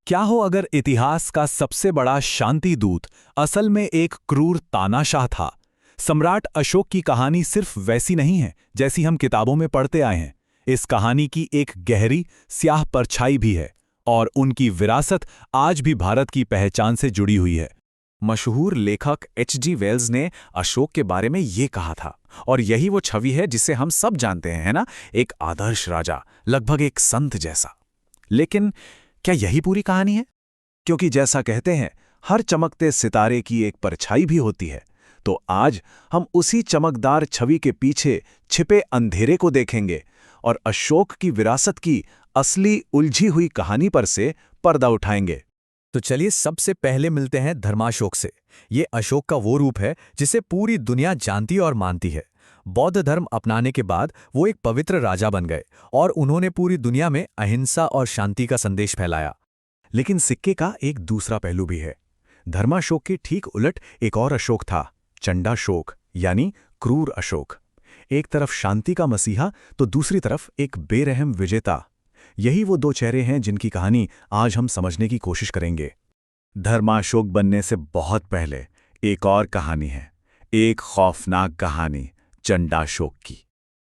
क्या हो अगर इतिहास का सबसे बड़ा शांति दूत असल में एक क्रूर तानाशाह था। सम्राट अशोक की कहानी सिर्फ वैसी नहीं है जैसी हम किताबों में पढ़ते आए हैं। इस कहानी की एक गहरी स्याह परछाई भी है और उनकी विरासत आज भी भारत की पहचान से जुड़ी हुई है। मशहूर लेखक H.G. वेल्स ने अशोक के बारे में ये कहा था, और यही वो छवि है जिसे हम सब जानते हैं, है ना? एक आदर्श राजा, लगभग एक संत जैसा। लेकिन क्या यही पूरी कहानी है? क्योंकि जैसा कहते हैं, हर चमकते सितारे की एक परछाई भी होती है। तो आज हम उसी चमकदार छवि के पीछे छिपे अंधेरे को देखेंगे और अशोक की विरासत की असली उलझी हुई कहानी पर से पर्दा उठाएंगे। तो चलिए सबसे पहले मिलते हैं धर्माशोक से। ये अशोक का वो रूप है जिसे पूरी दुनिया जानती और मानती है। बौद्ध धर्म अपनाने के बाद वो एक पवित्र राजा बन गए और उन्होंने पूरी दुनिया में अहिंसा और शांति का संदेश फैलाया। लेकिन सिक्के का एक दूसरा पहलू भी है। धर्माशोक के ठीक उलट एक और अशोक था, चंडाशोक, यानी क्रूर अशोक। एक तरफ शांति का मसीहा तो दूसरी तरफ एक बेरहम विजेता। यही वो दो चेहरे हैं जिनकी कहानी आज हम समझने की कोशिश करेंगे। धर्माशोक बनने से बहुत पहले एक और कहानी है, एक खौफनाक कहानी चंडाशोक की।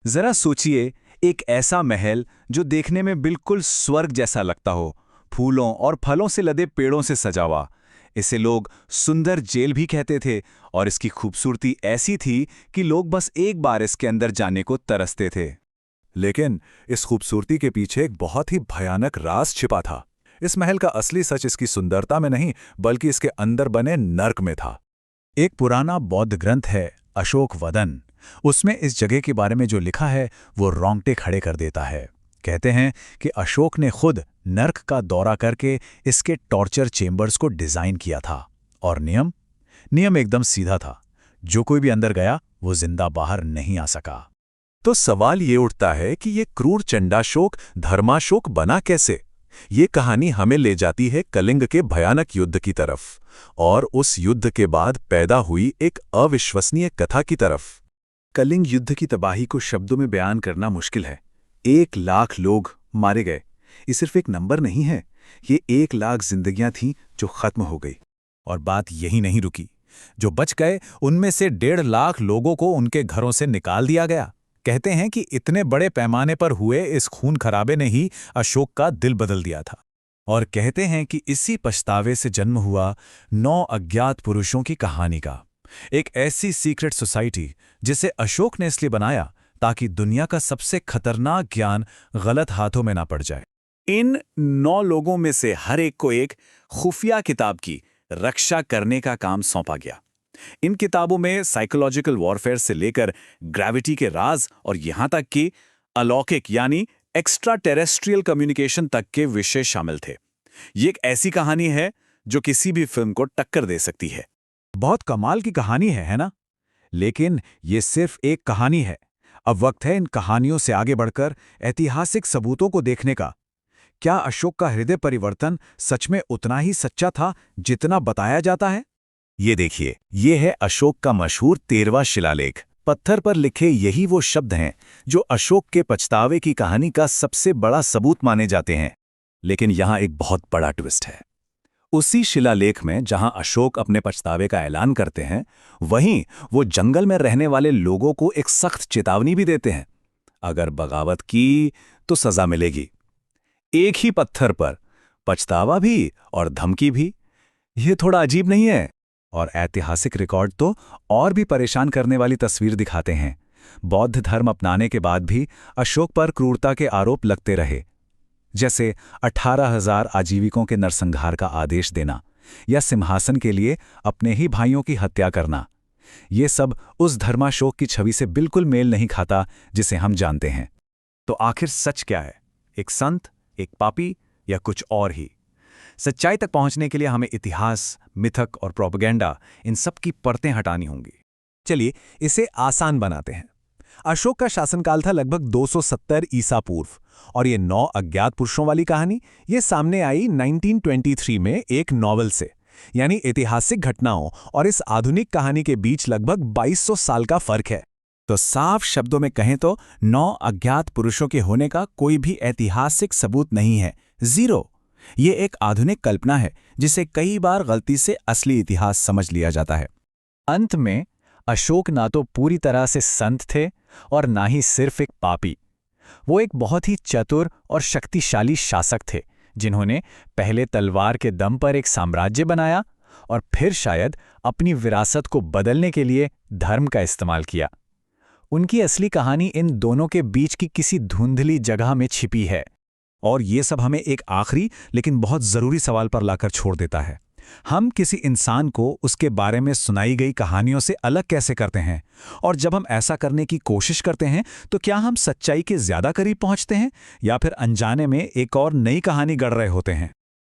जरा सोचिए, एक ऐसा महल जो देखने में बिल्कुल स्वर्ग जैसा लगता हो, फूलों और फलों से लदे पेड़ों से सजा हुआ। इसे लोग सुंदर जेल भी कहते थे और इसकी खूबसूरती ऐसी थी कि लोग बस एक बार इसके अंदर जाने को तरसते थे। लेकिन इस खूबसूरती के पीछे एक बहुत ही भयानक राज छिपा था। इस महल का असली सच इसकी सुंदरता में नहीं, बल्कि इसके अंदर बने नर्क में था। एक पुराना बौद्ध ग्रंथ है, अशोक वदन। उसमें इस जगह के बारे में जो लिखा है वो रोंगटे खड़े कर देता है। कहते हैं कि अशोक ने खुद नर्क का दौरा करके इसके टॉर्चर चेंबर्स को डिजाइन किया था। और नियम एकदम सीधा था, जो कोई भी अंदर गया वो जिंदा बाहर नहीं आ सका। तो सवाल ये उठता है कि ये क्रूर चंडाशोक धर्माशोक बना कैसे? ये कहानी हमें ले जाती है कलिंग के भयानक युद्ध की तरफ, और उस युद्ध के बाद पैदा हुई एक अविश्वसनीय कथा की तरफ। कलिंग युद्ध की तबाही को शब्दों में बयान करना मुश्किल है। 1 लाख लोग मारे गए। ये सिर्फ एक नंबर नहीं है, ये 1 लाख जिंदगियां थीं जो खत्म हो गई। और बात यही नहीं रुकी। जो बच गए उनमें से 1.5 लाख लोगों को उनके घरों से निकाल दिया गया। कहते हैं कि इतने बड़े पैमाने पर हुए इस खून खराबे ने ही अशोक का दिल बदल दिया था। और कहते हैं कि इसी पछतावे से जन्म हुआ 9 अज्ञात पुरुषों की कहानी का, एक ऐसी सीक्रेट सोसाइटी जिसे अशोक ने इसलिए बनाया ताकि दुनिया का सबसे खतरनाक ज्ञान गलत हाथों में ना पड़ जाए। इन 9 लोगों में से हर एक को एक खुफिया किताब की रक्षा करने का काम सौंपा गया। इन किताबों में साइकोलॉजिकल वॉरफेयर से लेकर ग्रेविटी के राज और यहां तक कि अलौकिक यानी एक्स्ट्रा टेरेस्ट्रियल कम्युनिकेशन तक के विषय शामिल थे। ये एक ऐसी कहानी है जो किसी भी फिल्म को टक्कर दे सकती है। बहुत कमाल की कहानी है ना? लेकिन ये सिर्फ एक कहानी है। अब वक्त है इन कहानियों से आगे बढ़कर ऐतिहासिक सबूतों को देखने का। क्या अशोक का हृदय परिवर्तन सच में उतना ही सच्चा था जितना बताया जाता है? ये देखिए, ये है अशोक का मशहूर 13वां शिलालेख। पत्थर पर लिखे यही वो शब्द हैं जो अशोक के पछतावे की कहानी का सबसे बड़ा सबूत माने जाते हैं। लेकिन यहां एक बहुत बड़ा ट्विस्ट है। उसी शिलालेख में जहां अशोक अपने पछतावे का ऐलान करते हैं, वहीं वो जंगल में रहने वाले लोगों को एक सख्त चेतावनी भी देते हैं। अगर बगावत की तो सजा मिलेगी। एक ही पत्थर पर पछतावा भी और धमकी भी। ये थोड़ा अजीब नहीं है? और ऐतिहासिक रिकॉर्ड तो और भी परेशान करने वाली तस्वीर दिखाते हैं। बौद्ध धर्म अपनाने के बाद भी अशोक पर क्रूरता के आरोप लगते रहे, जैसे 18,000 आजीविकों के नरसंहार का आदेश देना या सिंहासन के लिए अपने ही भाइयों की हत्या करना। ये सब उस धर्माशोक की छवि से बिल्कुल मेल नहीं खाता जिसे हम जानते हैं। तो आखिर सच क्या है? एक संत, एक पापी, या कुछ और ही? सच्चाई तक पहुंचने के लिए हमें इतिहास, मिथक और प्रोपेगेंडा, इन सब की परतें हटानी होंगी। चलिए इसे आसान बनाते हैं। अशोक का शासनकाल था लगभग 270 ईसा पूर्व, और ये 9 अज्ञात पुरुषों वाली कहानी ये सामने आई 1923 में एक नॉवल से। यानी ऐतिहासिक घटनाओं और इस आधुनिक कहानी के बीच लगभग 2200 साल का फर्क है। तो साफ शब्दों में कहें तो 9 अज्ञात पुरुषों के होने का कोई भी ऐतिहासिक सबूत नहीं है, 0। ये एक आधुनिक कल्पना है जिसे कई बार गलती से असली इतिहास समझ लिया जाता है। अंत में अशोक ना तो पूरी तरह से संत थे और ना ही सिर्फ एक पापी। वो एक बहुत ही चतुर और शक्तिशाली शासक थे जिन्होंने पहले तलवार के दम पर एक साम्राज्य बनाया और फिर शायद अपनी विरासत को बदलने के लिए धर्म का इस्तेमाल किया। उनकी असली कहानी इन दोनों के बीच की किसी धुंधली जगह में छिपी है। और ये सब हमें एक आखिरी लेकिन बहुत ज़रूरी सवाल पर लाकर छोड़ देता है। हम किसी इंसान को उसके बारे में सुनाई गई कहानियों से अलग कैसे करते हैं? और जब हम ऐसा करने की कोशिश करते हैं तो क्या हम सच्चाई के ज़्यादा करीब पहुंचते हैं या फिर अनजाने में एक और नई कहानी गढ़ रहे होते हैं?